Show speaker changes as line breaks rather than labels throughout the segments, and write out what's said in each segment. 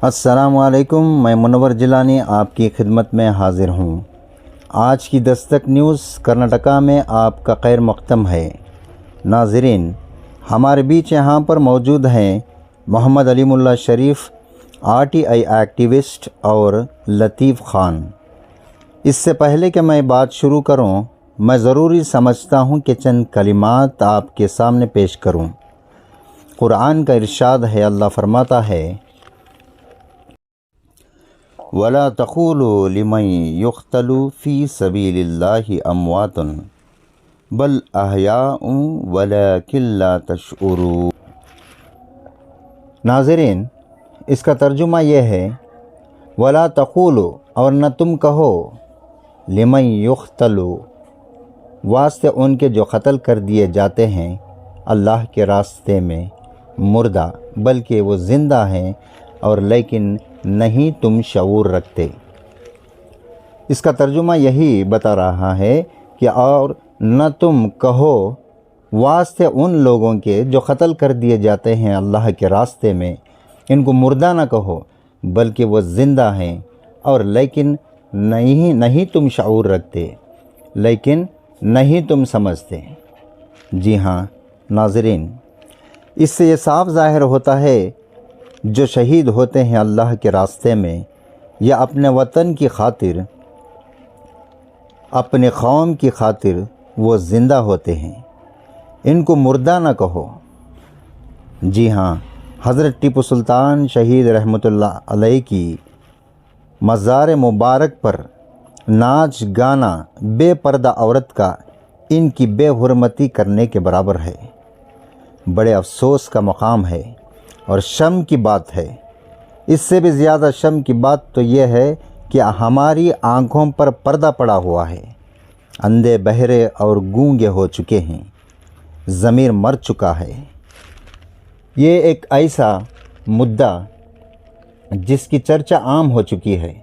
अस्सलामुअलैकुम, मैं मुनव्वर जिलानी आपकी खिदमत में हाज़िर हूँ। आज की दस्तक न्यूज़ कर्नाटका में आपका खैर मक़दम है। नाज़रीन, हमारे बीच यहाँ पर मौजूद हैं मोहम्मद अलीमुल्ला शरीफ, आरटीआई एक्टिविस्ट, और लतीफ़ ख़ान। इससे पहले कि मैं बात शुरू करूँ, मैं ज़रूरी समझता हूँ कि चंद कलिमात आपके सामने पेश करूँ। कुरान का इरशाद है, अल्लाह फरमाता है, वला तक़ूलू लिमन युक़्तलू फ़ी सबीलिल्लाहि अमवातुन बल अहयाउन वलाकिन ला तशऊरून। नाज़रीन, इसका तर्जुमा यह है, वला तक़ूलू, और न तुम कहो, लिमन युक़्तलू, वास्ते उनके जो क़त्ल कर दिए जाते हैं अल्लाह के रास्ते में, मुर्दा, बल्कि वो ज़िंदा हैं और लेकिन नहीं तुम शऊर रखते। इसका तर्जुमा यही बता रहा है कि और न तुम कहो वास्ते उन लोगों के जो क़त्ल कर दिए जाते हैं अल्लाह के रास्ते में, इनको मुर्दा न कहो बल्कि वो ज़िंदा हैं और लेकिन नहीं तुम शऊर रखते, लेकिन नहीं तुम समझते। जी हाँ नाज़रीन, इससे ये साफ ज़ाहिर होता है जो शहीद होते हैं अल्लाह के रास्ते में या अपने वतन की खातिर, अपने कौम की खातिर, वो ज़िंदा होते हैं। इनको मुर्दा न कहो। जी हाँ, हज़रत टीपू सुल्तान शहीद रहमतुल्लाह अलैह की मज़ार मुबारक पर नाच गाना बेपर्दा औरत का इनकी बेहुरमती करने के बराबर है। बड़े अफसोस का मकाम है और शर्म की बात है। इससे भी ज़्यादा शर्म की बात तो यह है कि हमारी आँखों पर पर्दा पड़ा हुआ है। अंधे, बहरे और गूंगे हो चुके हैं। ज़मीर मर चुका है। ये एक ऐसा मुद्दा जिसकी चर्चा आम हो चुकी है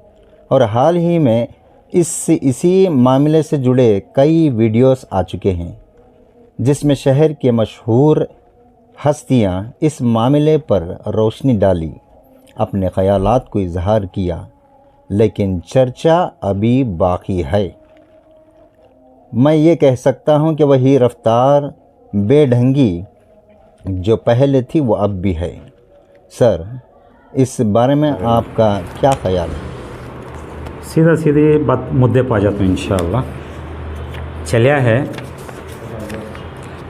और हाल ही में इसी मामले से जुड़े कई वीडियोस आ चुके हैं जिसमें शहर के मशहूर हस्तियां इस मामले पर रोशनी डाली, अपने ख़यालात को इजहार किया, लेकिन चर्चा अभी बाकी है। मैं ये कह सकता हूँ कि वही रफ्तार बेढंगी जो पहले थी वो अब भी है। सर, इस बारे में आपका क्या ख्याल है?
सीधी बात मुद्दे पर आ जाता हूँ इंशाअल्लाह।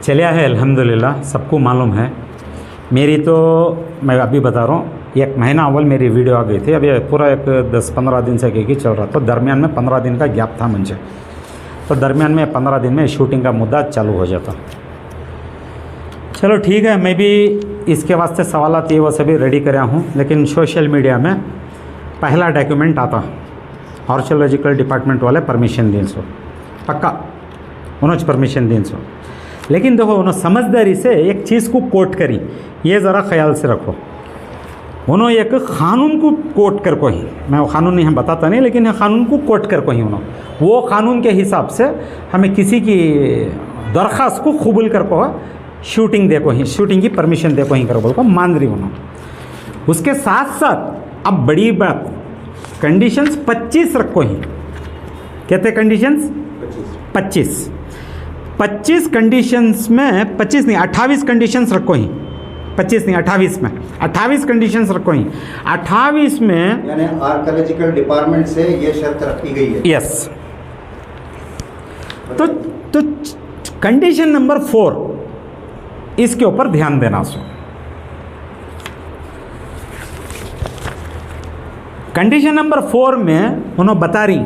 चलिया है अल्हम्दुलिल्लाह, सबको मालूम है। मेरी तो मैं अभी बता रहा हूँ, एक महीना अव्वल मेरी वीडियो आ गई थी। अभी पूरा एक 10-15 दिन से एक चल रहा था। तो दरमियान में 15 दिन का गैप था मुझे, तो दरमियान में 15 दिन में शूटिंग का मुद्दा चालू हो जाता। चलो ठीक है, मैं भी इसके वास्ते सवालात ये वो सभी रेडी कराया हूँ, लेकिन सोशल मीडिया में पहला डॉक्यूमेंट आता आर्कियोलॉजिकल डिपार्टमेंट वाले परमिशन दें सो, पक्का उन्होंने परमिशन दें सो। लेकिन देखो, उन्होंने समझदारी से एक चीज़ को कोट करी, ये ज़रा ख्याल से रखो। उन्होंने एक क़ानून को कोट कर को ही, मैं वो क़ानून नहीं हम बताता नहीं, लेकिन ये क़ानून को कोट कर को ही उन्होंने वो क़ानून के हिसाब से हमें किसी की दरख्वास्त को कबूल कर को शूटिंग दे को ही, शूटिंग की परमिशन दे को ही कर बोल को मान रही उन्होंने। उसके साथ साथ अब बड़ी बात, कंडीशंस 25 रखो ही। कहते कंडीशंस 25 कंडीशंस में 25 नहीं 28 कंडीशंस रखो ही। 25 नहीं 28 में 28 कंडीशंस रखो ही। 28 में
यानी आर्कियोलॉजिकल डिपार्टमेंट से ये शर्त रखी गई है।
यस। तो कंडीशन नंबर 4, इसके ऊपर ध्यान देना। सो कंडीशन नंबर 4 में उन्होंने बता रही,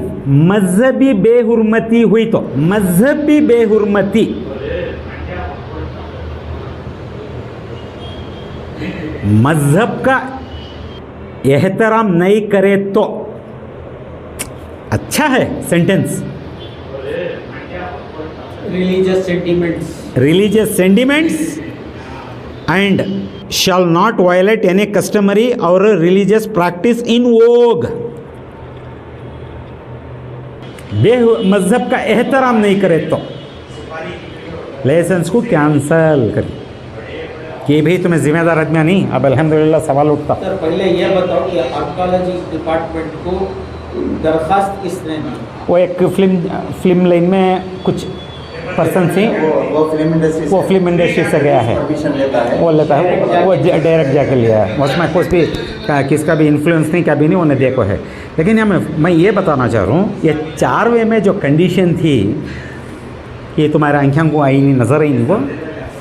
मजहबी बेहुरमती हुई तो, मजहबी बेहुरमती, मजहब का एहतराम नहीं करे तो, अच्छा है sentence, religious sentiments and shall not violate any customary or religious practice in vogue। मजहब का एहतराम नहीं करे तो लाइसेंस को कैंसल करें। कि भाई तुम्हें जिम्मेदार आदमी नहीं, अब अल्हम्दुलिल्लाह सवाल उठता।
सर पहले यह बताओ कि आर्कोलॉजी डिपार्टमेंट को दरखास्त किसने दी?
वो एक फिल्म लाइन में कुछ पर्सन थी,
वो फिल्म इंडस्ट्री
वो फिल्म इंडस्ट्री से गया है,
परमिशन लेता है।
वो लेता है, वो डायरेक्ट जाके लिया है, उसमें कुछ भी किसका भी इन्फ्लुएंस नहीं, क्या भी नहीं, उन्हें देखो है। लेकिन यहाँ मैं ये बताना चाह रहा हूँ, ये 4 वे में जो कंडीशन थी, ये तुम्हारे आँखों को आई नहीं, नज़र आई नहीं, वो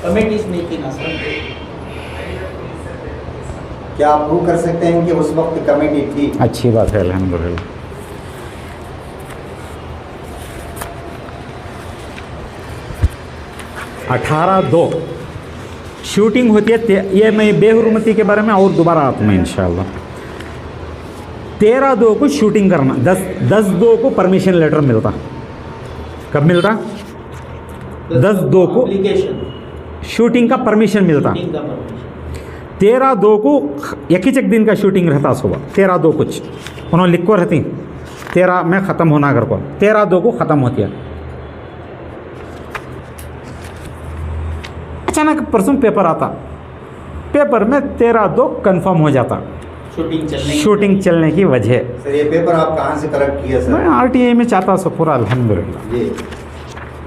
कमेटीज नहीं थी ना सर?
क्या आप प्रूव कर सकते हैं कि उस वक्त कमेटी थी?
अच्छी बात है, अल्हम्दुलिल्लाह। अठारह 2 शूटिंग होती है, ये मैं बेहुरमती के बारे में और दोबारा आता हूँ इंशाल्लाह। 13/2 को शूटिंग करना, 10/2 को परमिशन लेटर मिलता। कब मिलता? 10/2 को
एप्लीकेशन
शूटिंग का परमिशन मिलता। 13/2 को एक ही चेक दिन का शूटिंग रहता सुबह। 13/2 कुछ उन्होंने लिख को रहती, 13 में ख़त्म होना अगर को 13/2 को ख़त्म होती है। अचानक परसों पेपर आता, पेपर में 13/2 कंफर्म हो जाता शूटिंग चलने की वजह।
सर ये पेपर आप कहाँ से कलेक्ट किया सर?
मैं RTI में चाहता सो पूरा अल्हम्दुलिल्लाह
जी।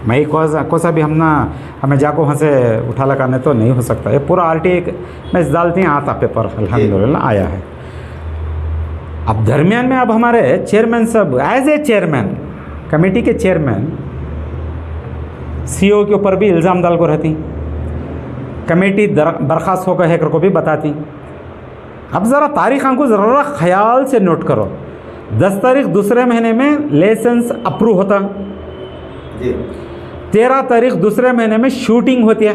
मैं कोसा भी हमें जाको वहाँ से उठा लगाने तो नहीं हो सकता, ये पूरा RTI में डालते हैं, आता पेपर अल्हम्दुलिल्लाह आया है। अब दरमियान में अब हमारे चेयरमैन सब एज ए चेयरमैन, कमेटी के चेयरमैन CO के ऊपर भी इल्ज़ाम डाल को रहती, कमेटी बर्खास्त होकर हैकर को भी बताती। अब ज़रा तारीख़ों को ज़रा ख्याल से नोट करो। 10 तारीख दूसरे महीने में लाइसेंस अप्रूव होता
जी।
13 तारीख दूसरे महीने में शूटिंग होती है।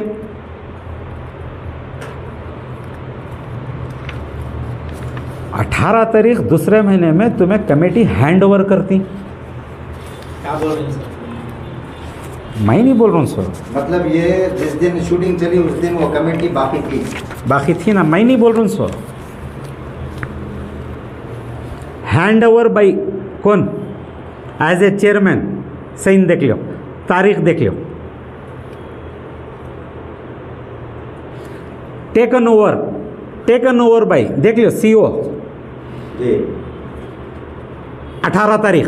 18 तारीख दूसरे महीने में तुम्हें कमेटी हैंड ओवर करती।
क्या बोल रहे हैं सर?
मैं नहीं बोल रहा हूँ सर,
मतलब ये जिस दिन शूटिंग चली उस दिन वो कमेटी बाकी थी
ना, मैं नहीं बोल रहा हूँ सर। हैंड ओवर बाई कौन? एज ए चेयरमैन, साइन देख लो, तारीख देख लो। टेकन ओवर बाई देख लो CO
जी।
18 तारीख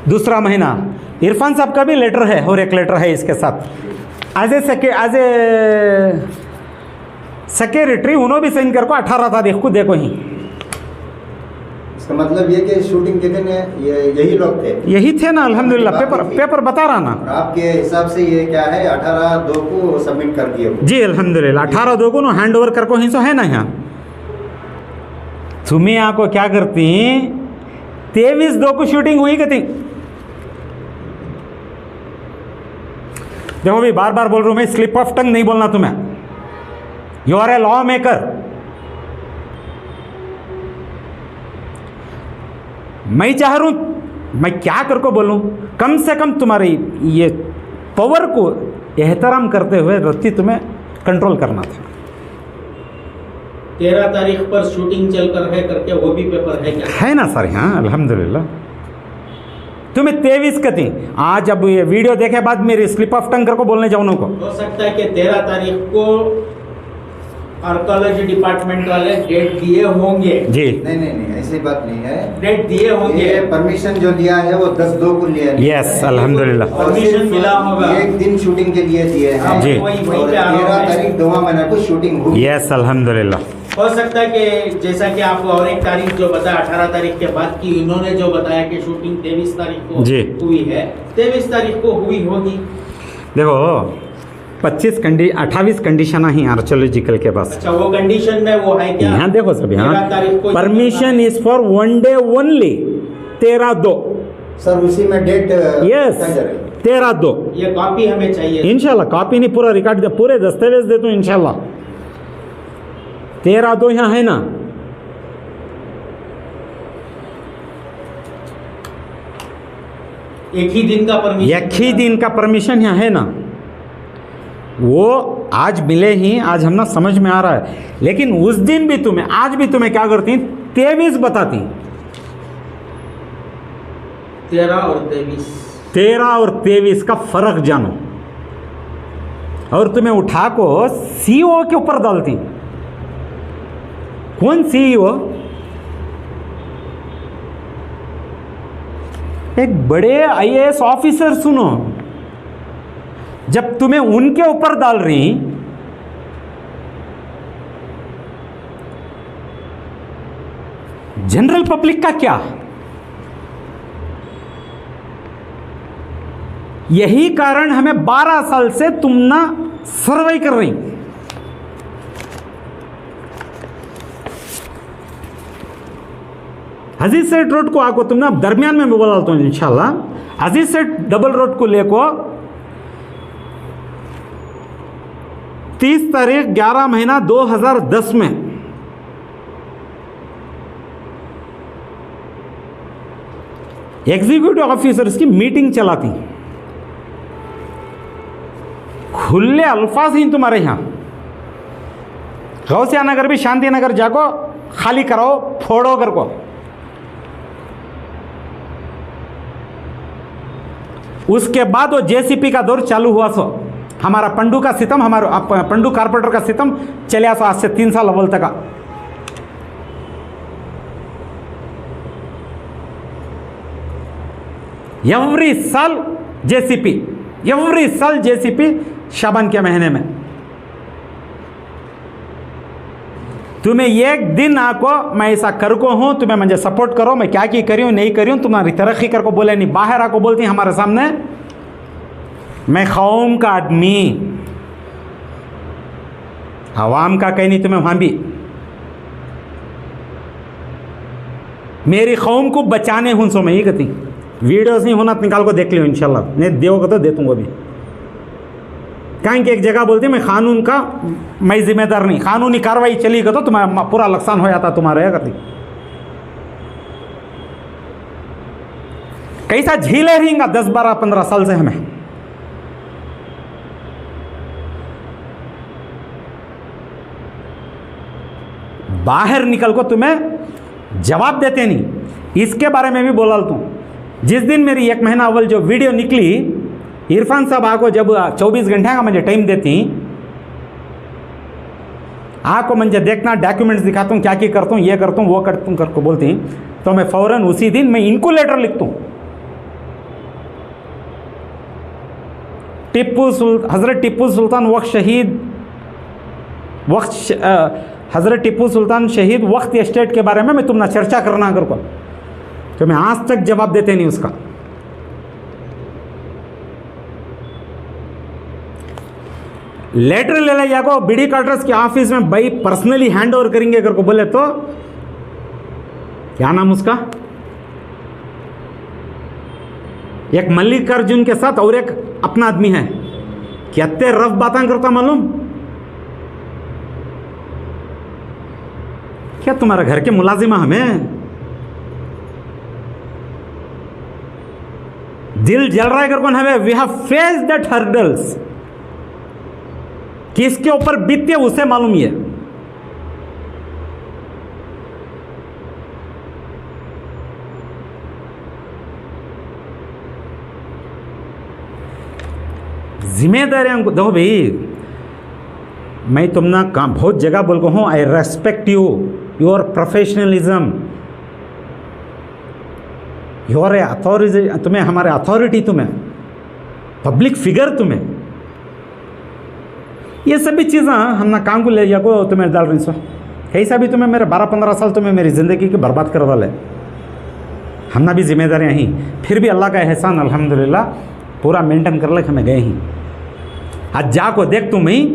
दूसरा महीना। इरफान साहब का भी लेटर है और एक लेटर है इसके साथ एज ए सेक्रेटरी, उन्होंने भी साइन करको 18 तारीख को देखो ही।
इसका मतलब ये कि शूटिंग के दिन यही लोग थे?
यही थे ना अल्हम्दुलिल्लाह, पेपर बता रहा ना।
और आपके हिसाब से ये क्या है 18/2 को सबमिट कर दिए? जी
अल्हम्दुलिल्लाह 18/2 को हैंड ओवर कर को ही सो है ना। यहाँ तुम्हें यहाँ को क्या करती, 23/2 को शूटिंग हुई कहती। देखो भी बार बार बोल रहा हूँ मैं, स्लिप ऑफ टंग नहीं बोलना तुम्हें। You are a lawmaker. मैं चाह रहा हूं मैं क्या कर को बोलूं, कम से कम तुम्हारी ये पावर को एहतराम करते हुए रत्ती तुम्हें कंट्रोल करना था।
13 तारीख पर शूटिंग चलकर है करके वो भी पेपर है क्या?
है ना सर? हाँ अल्हम्दुलिल्लाह। तुम्हें 23 कती आज, अब ये वीडियो देखे बाद मेरी स्लिप ऑफ टंग कर को बोलने जाऊँ को
हो सकता है कि 13 तारीख को आर्कोलॉजी डिपार्टमेंट वाले डेट दिए होंगे।
जी
नहीं ऐसी बात नहीं है,
डेट दिए होंगे।
ये परमिशन जो दिया है वो 10/2 को लिया है।
यस अल्हम्दुलिल्लाह।
परमिशन मिला होगा,
एक दिन शूटिंग के लिए दिए हैं।
जी।
वही
और
पे आ रहा
13
हूं मैं।
तारीख 2 महीने को शूटिंग हुई।
यस अल्हम्दुलिल्लाह।
हो सकता है कि जैसा कि आपको और एक तारीख जो बताया 18 तारीख के बाद की, इन्होंने जो बताया कि शूटिंग 23 तारीख को
जी।
हुई है, 23 तारीख को हुई होगी।
देखो 28 कंडीशन ही आर्कोलॉजिकल के पास।
अच्छा वो कंडीशन में वो है क्या?
यहाँ देखो सभी,
13 तारीख को
permission is for 1 day only. 13/2
sir उसी में डेट
यस 13/2
ये कॉपी हमें चाहिए।
इंशाल्लाह। कॉपी नहीं, पूरा रिकॉर्ड दे, पूरे दस्तावेज दे दूँ इंशाल्लाह। 13/2 यहाँ है ना।
एक ही दिन का परमिशन,
एक ही दिन का परमिशन यहाँ है ना। वो आज मिले ही, आज हम ना समझ में आ रहा है। लेकिन उस दिन भी तुम्हें, आज भी तुम्हें क्या करती, 23 बताती।
13 और 23
13 और 23 का फर्क जानो। और तुम्हें उठा को सीईओ के ऊपर डालती। कौन सीईओ? एक बड़े आईएएस ऑफिसर। सुनो, जब तुम्हें उनके ऊपर डाल रही, जनरल पब्लिक का क्या? यही कारण हमें 12 साल से तुम ना सर्वाइव कर रही। अजीज सेठ रोड को आको तुम ना दरमियान में मैं बोला हूं इंशाल्लाह। अजीज सेठ डबल रोड को लेको 30 तारीख 11 महीना 2010 में एग्जीक्यूटिव ऑफिसर्स की मीटिंग चलाती। खुले अल्फाज ही तुम्हारे यहां, गौसिया नगर भी शांति नगर जाको खाली कराओ, फोड़ो कर को। उसके बाद वो जेसीपी का दौर चालू हुआ। सो हमारा पंडू का सितम, हमारा पंडू कारपोरेटर का सितम चले सो आज से 3 साल अव्वल तक। एवरी साल जेसीपी शाबान के महीने में। तुम्हें एक दिन आको मैं ऐसा कर को हूं, तुम्हें मुझे सपोर्ट करो, मैं क्या की करी हूं नहीं करी हूं, तुम्हारी तरक्की कर को बोले नहीं, बाहर आको बोलती हमारे सामने मैं कौम का आदमी, अवाम का कहीं नहीं। तुम्हें वहां भी मेरी कौम को बचाने हूं। सो मैं ये कहती, वीडियोस नहीं होना निकाल को देख लियो इंशाल्लाह, नहीं देगा तो दे दूंगा भी। कहीं की एक जगह बोलती मैं कानून का मैं जिम्मेदार नहीं, कानूनी कार्रवाई चलेगी तो तुम्हारा पूरा नुकसान हो जाता तुम्हारा। करती कैसा झीले रहेंगे 10, 12, 15 साल से हमें। बाहर निकल को तुम्हें जवाब देते नहीं। इसके बारे में भी बोला तू। जिस दिन मेरी 1 महीना अव्वल जो वीडियो निकली, इरफान साहब आको जब 24 घंटे का मुझे टाइम देती, आको मुझे देखना, डॉक्यूमेंट्स दिखाता हूँ, क्या क्या करता हूँ, ये करता हूँ, वो करता हूँ करके बोलती, तो मैं फौरन उसी दिन मैं इनको लेटर लिखता हूँ। हज़रत टिप्पू सुल्तान हज़रत टिप्पू सुल्तान शहीद वक्त एस्टेट के बारे में मैं तुमने चर्चा करना कर को, तो मैं आज तक जवाब देते नहीं उसका। लेटर ले ले जाको बीडी क्वार्टर्स के ऑफिस में भाई पर्सनली हैंड ओवर करेंगे कर को बोले, तो क्या नाम उसका, एक मल्लिकार्जुन के साथ और एक अपना आदमी है, कहते रफ बातें करता मालूम क्या? तुम्हारा घर के मुलाजिमा हमें दिल जल रहा है कर कौन है। We have face that hurdles, किसके ऊपर बीतते उसे मालूम ही है। जिम्मेदारियां देखो भाई, मैं तुमना काम बहुत जगह बोल को हूं, आई respect you, your professionalism, your authority, तुम्हें हमारे अथॉरिटी, तुम्हें पब्लिक फिगर, तुम्हें ये सभी चीज़ें हम ना काम को ले जाको तुम्हें डाल रही सो। कैसा भी तुम्हें मेरे 12-15 साल तुम्हें मेरी ज़िंदगी की बर्बाद कर डाले। हम ना भी जिम्मेदारियाँ ही, फिर भी अल्लाह का एहसान अल्हम्दुलिल्लाह पूरा मेंटेन कर ले हमें गए ही। आज जाको देख तुम ही,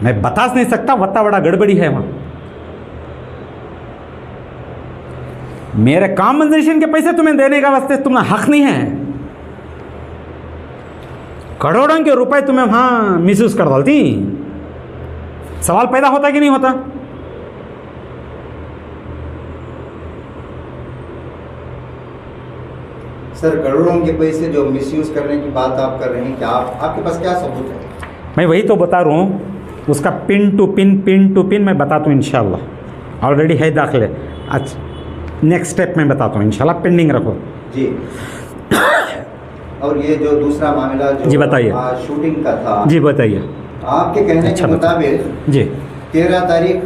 मैं बता नहीं सकता, वत्ता बड़ा गड़बड़ी है वहां। मेरे कॉम्पनसेशन के पैसे तुम्हें देने का वास्ते तुम्हें हक नहीं है। करोड़ों के रुपए तुम्हें वहां मिसयूज कर डालती। सवाल पैदा होता कि नहीं होता?
सर, करोड़ों के पैसे जो मिसयूज करने की बात आप कर रहे हैं, क्या आपके पास क्या सबूत है?
मैं वही तो बता रहा हूँ, उसका पिन टू पिन मैं बताता हूँ इंशाल्लाह। ऑलरेडी है दाखिले, अच्छा नेक्स्ट स्टेप में बताता हूँ इंशाल्लाह, पेंडिंग रखो
जी। और ये जो दूसरा मामला जो
जी, बताइए।
शूटिंग का था,
जी बताइए।
आपके कहने
अच्छा,
के मुताबिक
जी
13 तारीख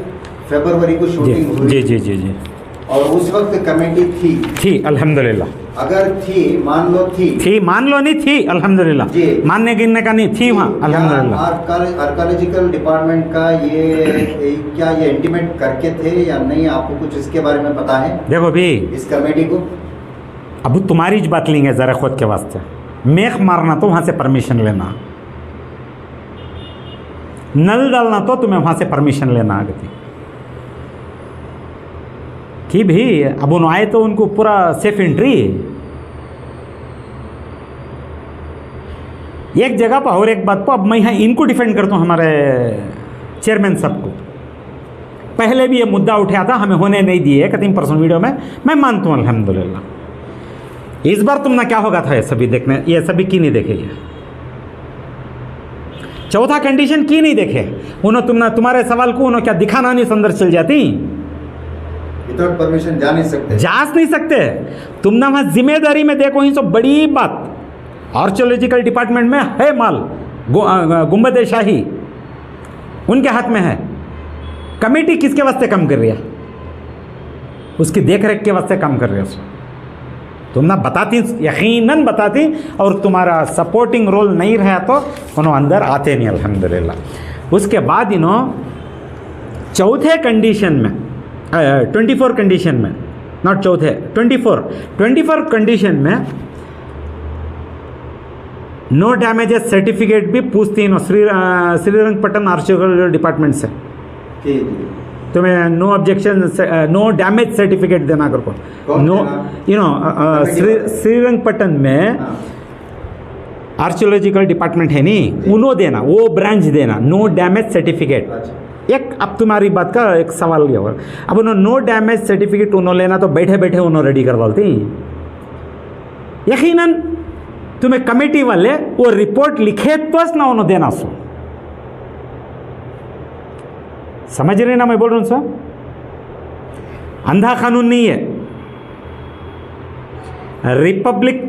फरवरी को
जी
शूटिंग हुई
जी जी जी जी
और उस वक्त कमेटी थी,
अल्हम्दुलिल्लाह
अगर थी मान लो थी
मान लो नहीं थी, अल्हम्दुलिल्लाह
जी।
मानने गिनने का नहीं थी वहाँ, अल्हम्दुलिल्लाह।
आर्कोलॉजिकल डिपार्टमेंट का ये क्या ये इंटीमेट करके थे या नहीं, आपको कुछ इसके बारे में पता है
देखो भी,
इस कमेटी को?
अब तुम्हारी ज बात लेंगे ज़रा खुद के वास्ते, मेख मारना तो वहाँ से परमिशन लेना, नल डालना तो तुम्हें वहाँ से परमिशन लेना आगे थी कि भी। अब उन आए तो उनको पूरा सेफ एंट्री एक जगह पर और एक बात पर। अब मैं यहाँ इनको डिफेंड करता हूँ, हमारे चेयरमैन साहब को। पहले भी ये मुद्दा उठाया था, हमें होने नहीं दिए 3% वीडियो में, मैं मानता हूँ अल्हम्दुलिल्लाह। इस बार तुमने क्या होगा था ये सभी देखने, ये सभी की नहीं देखे, ये चौथा कंडीशन की नहीं देखे उन्होंने, तुम्हारे सवाल को उन्होंने क्या दिखाना नहीं, अंदर चल जाती
विदाउट परमिशन जा नहीं सकते,
नहीं सकते। तुमने वहां जिम्मेदारी में देखो ही तो बड़ी बात, आर्कियोलॉजिकल डिपार्टमेंट में है माल, गुंबद शाही उनके हाथ में है। कमेटी किसके वास्ते काम कर रही है? उसकी देखरेख के वास्ते काम कर रही है। तुम ना बताती, यकीनन बताती, और तुम्हारा सपोर्टिंग रोल नहीं रहा तो उन्होंने अंदर आते नहीं अल्हम्दुलिल्लाह। उसके बाद इन्हों चौथे कंडीशन में 24 कंडीशन में, नॉट चौथे 24 कंडीशन में नो डैमेजेस सर्टिफिकेट भी पूछती है श्रीरंगपट्टन आर्कियोलॉजिकल डिपार्टमेंट से। तुम्हें no objection, no damage certificate देना कर को, नो श्रीरंगपट्टन में आर्कियोलॉजिकल डिपार्टमेंट है नहीं, उन्होंने देना, वो ब्रांच देना नो डैमेज सर्टिफिकेट। एक अब तुम्हारी बात का एक सवाल ये होगा, अब उन्होंने नो डैमेज सर्टिफिकेट उन्होंने लेना तो बैठे बैठे उन्होंने रेडी कर डालती। यकीनन तुम्हें कमेटी वाले वो रिपोर्ट लिखे तो ना उन्होंने देना। सो समझ रहे ना मैं बोल रहा हूं सर? अंधा कानून नहीं है, रिपब्लिक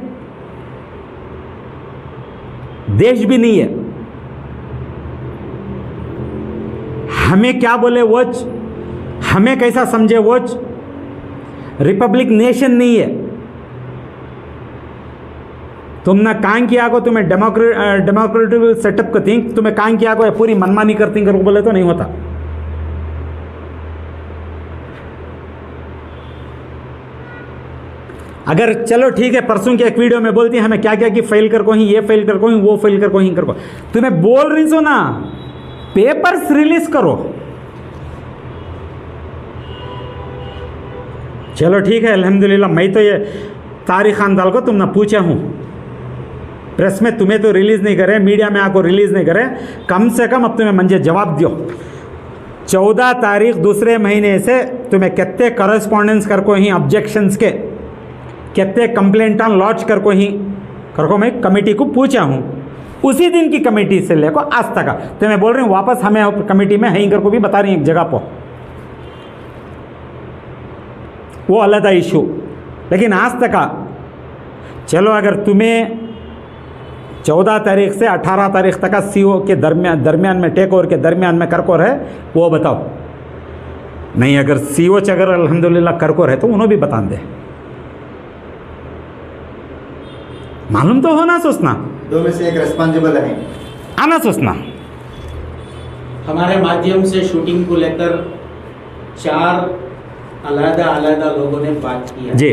देश भी नहीं है। हमें क्या बोले वोच, हमें कैसा समझे वोच, रिपब्लिक नेशन नहीं है। तुमने काम किया को, तुम्हें डेमोक्रेटिक सेटअप करती, तुम्हें काम किया को पूरी मनमानी करती कर बोले तो नहीं होता। अगर चलो ठीक है, परसों के एक वीडियो में बोलती है हमें क्या क्या कि फेल कर को ही, ये फेल कर को ही, वो फेल कर को ही कर को, तुम्हें बोल रही सो ना, पेपर्स रिलीज करो। चलो ठीक है अल्हम्दुलिल्लाह। मैं तो ये तारिक खानदाल को तुमने पूछा हूँ, प्रेस में तुम्हें तो रिलीज़ नहीं करे, मीडिया में आपको रिलीज़ नहीं करे, कम से कम अब तुम्हें मुझे जवाब दो। 14 तारीख दूसरे महीने से तुम्हें कितने करस्पॉन्डेंस कर को ही, ऑब्जेक्शंस के कितने कंप्लेंटा लॉन्च कर को ही कर को मैं कमेटी को पूछा हूँ। उसी दिन की कमेटी से लेकर आज तक तो मैं बोल रही हूँ वापस हमें कमेटी में है कर को भी बता रही हैं एक जगह पर, वो अलग इशू। लेकिन आज तक चलो अगर तुम्हें 14 तारीख से 18 तारीख तक सीओ के दरमियान में, टेक ओवर के दरमियान में करको रहे, वो बताओ। नहीं अगर सीओ अगर अल्हम्दुलिल्लाह करको रहे तो उन्होंने भी बता दे। मालूम तो होना सोचना,
दो में से एक रिस्पॉन्सिबल है,
आना सोचना।
हमारे माध्यम से शूटिंग को लेकर 4 अलग-अलग लोगों ने बात किया
जी।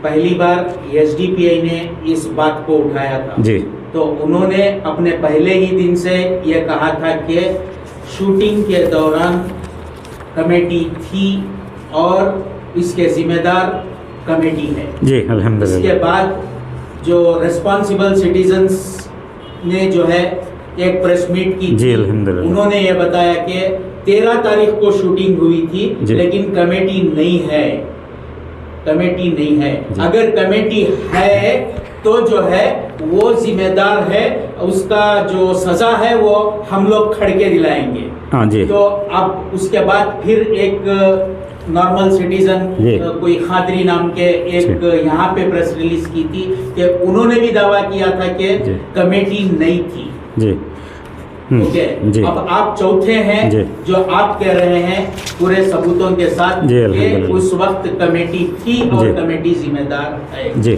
पहली बार एसडीपीआई ने इस बात को उठाया था
जी,
तो उन्होंने अपने पहले ही दिन से ये कहा था कि शूटिंग के दौरान कमेटी थी और इसके जिम्मेदार कमेटी है
जी अल्हम्दुलिल्लाह।
इसके बाद जो रिस्पॉन्सिबल सिटीजन्स ने जो है एक प्रेस मीट की
जी
थी,
अल्हम्दुलिल्लाह।
उन्होंने ये बताया कि 13 तारीख को शूटिंग हुई थी लेकिन कमेटी नहीं है, कमेटी नहीं है। अगर कमेटी है तो जो है वो जिम्मेदार है, उसका जो सजा है वो हम लोग खड़ के दिलाएंगे।
हाँ जी।
तो अब उसके बाद फिर एक नॉर्मल सिटीजन
जी।
कोई खादरी नाम के एक यहाँ पे प्रेस रिलीज की थी कि उन्होंने भी दावा किया था कि
जी।
कमेटी नहीं थी।
जी
ओके,
जी
अब आप चौथे हैं
जी।
जो आप कह रहे हैं पूरे सबूतों के साथ
जी,
कि
अल्हम्दुलिल्लाह।
उस वक्त कमेटी थी और
जी।
कमेटी जिम्मेदार है।
जी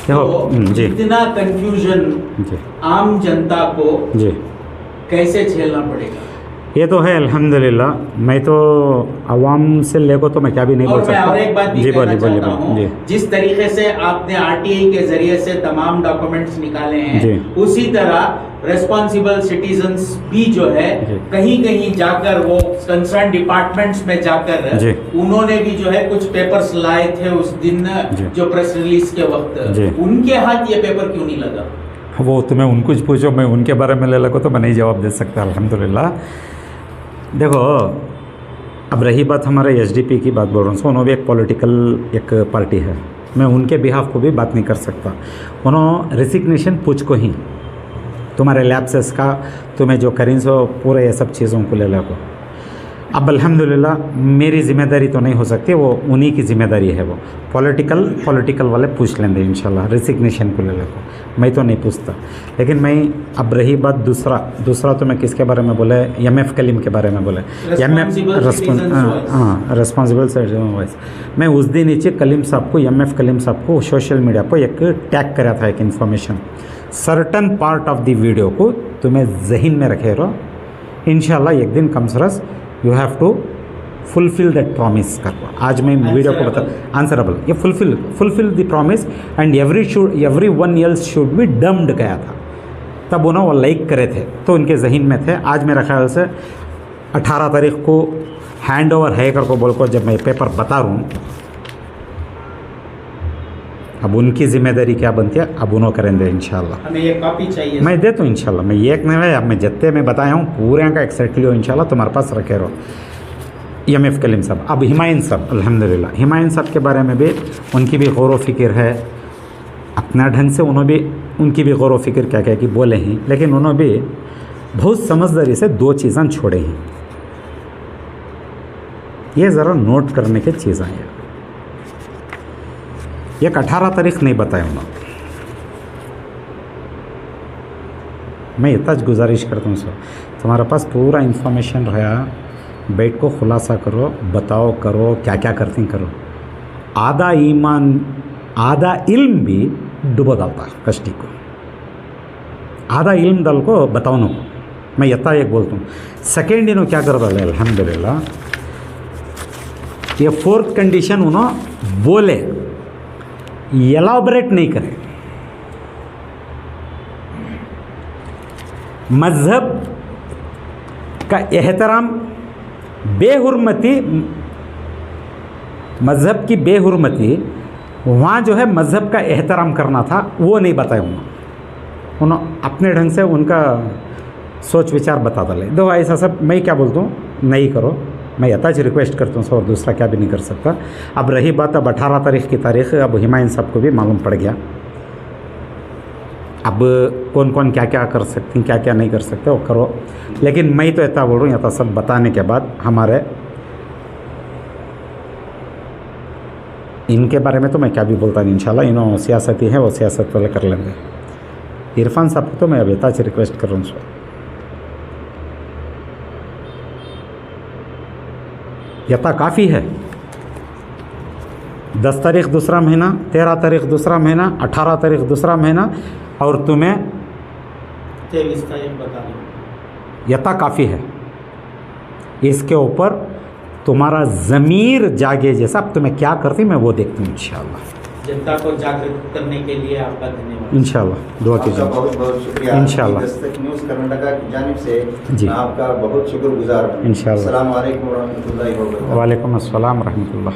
तो
जी
इतना कंफ्यूजन
जी
आम जनता को
जी
कैसे झेलना पड़ेगा?
ये तो है अल्हम्दुलिल्लाह। मैं तो आवाम से लेको तो मैं क्या भी नहीं बोल
और मैं
सकता।
और एक बात भी
जी
कहना
बोलिए बोलिए
चाहता
बोलिए।
हूँ, जिस तरीके से आपने आरटीआई के जरिए से तमाम डॉक्यूमेंट्स निकाले
जी।
हैं, उसी तरह रेस्पॉन्सिबल सिटीजन्स भी जो है
जी।
कहीं कहीं जाकर वो कंसर्न डिपार्टमेंट्स में जाकर
जी।
उन्होंने भी जो है कुछ पेपर्स लाए थे उस दिन
जी।
जो प्रेस रिलीज के वक्त,
जी।
उनके हाथ ये पेपर क्यों नहीं लगा?
वो तुम्हें उनको पूछो, मैं उनके बारे में ले लगो तो मैं नहीं जवाब दे सकता अल्हम्दुलिल्लाह। देखो, अब रही बात हमारे एसडीपी की बात बोल रहा हूँ, उन्होंने भी एक पॉलिटिकल एक पार्टी है, मैं उनके बिहाफ को भी बात नहीं कर सकता। उन्होंने रेसिग्नेशन पूछ को ही तुम्हारे लैप्सेस का तुम्हें जो करें सो पूरे ये सब चीज़ों को ले लगो। अब अल्हम्दुलिल्लाह मेरी ज़िम्मेदारी तो नहीं हो सकती, वो उन्हीं की ज़िम्मेदारी है। वो पॉलिटिकल वाले पूछ लेंगे इंशाल्लाह रेसिग्नेशन को ले लगो, मैं तो नहीं पूछता। लेकिन मैं अब रही बात दूसरा तो मैं किसके बारे में बोले, एमएफ कलीम के बारे में बोले। Responsible citizen voice. मैं उस दिन नीचे कलीम साहब को, एमएफ कलीम साहब को सोशल मीडिया पर एक टैग करा था, एक information certain part of the video को तुम्हें जहन में रखे रहो, इंशाल्लाह एक दिन कम सरस you have to fulfill that promise करो। आज मैं वीडियो को बता आंसरेबल, ये fulfill the promise and every one else should be damned गया था। तब उन्होंने वो लाइक करे थे तो उनके जहन में थे। आज मेरा ख्याल से 18 तारीख को हैंड ओवर है कर को बोल को जब मैं पेपर बता रहा हूँ, अब उनकी जिम्मेदारी क्या बनती है, अब उन्होंने करेंगे इंशाल्लाह।
हमें ये कॉपी चाहिए।
मैं दे तो इंशाल्लाह, मैं एक नहीं है, अब मैं जितने में बताया हूँ पूरे का एक्सैक्टली हो इंशाल्लाह तुम्हारे पास रखे रहो। एमएफ कलीम साहब, अब हिमायन साहब, अल्हम्दुलिल्लाह हिमायन साहब के बारे में भी उनकी भी गौर व फिक्र है अपना ढंग से। उन्होंने भी उनकी भी गौर व फिक्र क्या क्या कि बोले हैं, लेकिन उन्होंने भी बहुत समझदारी से 2 चीज़ें छोड़े हैं। ये ज़रा नोट करने की चीज़ें हैं। एक 18 तारीख नहीं बताया उन्होंने। मैं इतना गुजारिश करता हूँ सर, तुम्हारे पास पूरा इन्फॉर्मेशन रहा, बैठ को खुलासा करो, बताओ करो क्या क्या करती करो। आधा ईमान आधा इल्म भी डुबो डालता कष्टी को, आधा इल्म दल को बताओ न। मैं यथा एक बोलता हूँ, सेकेंड इन्हों क्या कर डाले अल्हम्दुलिल्लाह। ये 4th कंडीशन उन्होंने बोले, एलाबरेट नहीं करे। मज़हब का एहतराम, बेहुरमती, मज़हब की बेहुरमती, वहाँ जो है मज़हब का एहतराम करना था वो नहीं बताया उन्होंने अपने ढंग से उनका सोच विचार बता डाले। दो ऐसा सब मैं क्या बोलता हूँ, नहीं करो, मैं यथाच रिक्वेस्ट करता हूँ और दूसरा क्या भी नहीं कर सकता। अब रही बात अब 18 तारीख की तारीख, अब हिमायन साहब को भी मालूम पड़ गया अब कौन कौन क्या क्या कर सकती क्या क्या नहीं कर सकते वो करो। लेकिन मैं तो इतना बोल रहा हूँ, यथा सब बताने के बाद हमारे इनके बारे में तो मैं क्या भी बोलता नहीं, इंशाल्लाह इन्होंने सियासती है वो सियासत वाले कर लेंगे। इरफान साहब को तो मैं अब यथाच रिक्वेस्ट कर रहा हूँ, यथा काफ़ी है। 10 तारीख दूसरा महीना, 13 तारीख दूसरा महीना, 18 तारीख दूसरा महीना, और तुम्हें
23 तारीख बता दो,
यथा काफ़ी है। इसके ऊपर तुम्हारा ज़मीर जागे जैसा अब तुम्हें क्या करती मैं वो देखती हूँ इंशाल्लाह।
जनता को जागरूक करने के लिए आपका धन्यवाद।
इंशाल्लाह दुआ कीजिए।
बहुत बहुत शुक्रिया।
इंशाल्लाह।
दस्तक न्यूज़ कर्नाटका की जानिब से
जी।
मैं आपका बहुत शुक्रगुजार हूँ।
इंशाल्लाह।
अस्सलाम वालेकुम व रहमतुल्लाहि व बरकातहू।
वालेकुम अस्सलाम रहमतुल्लाह।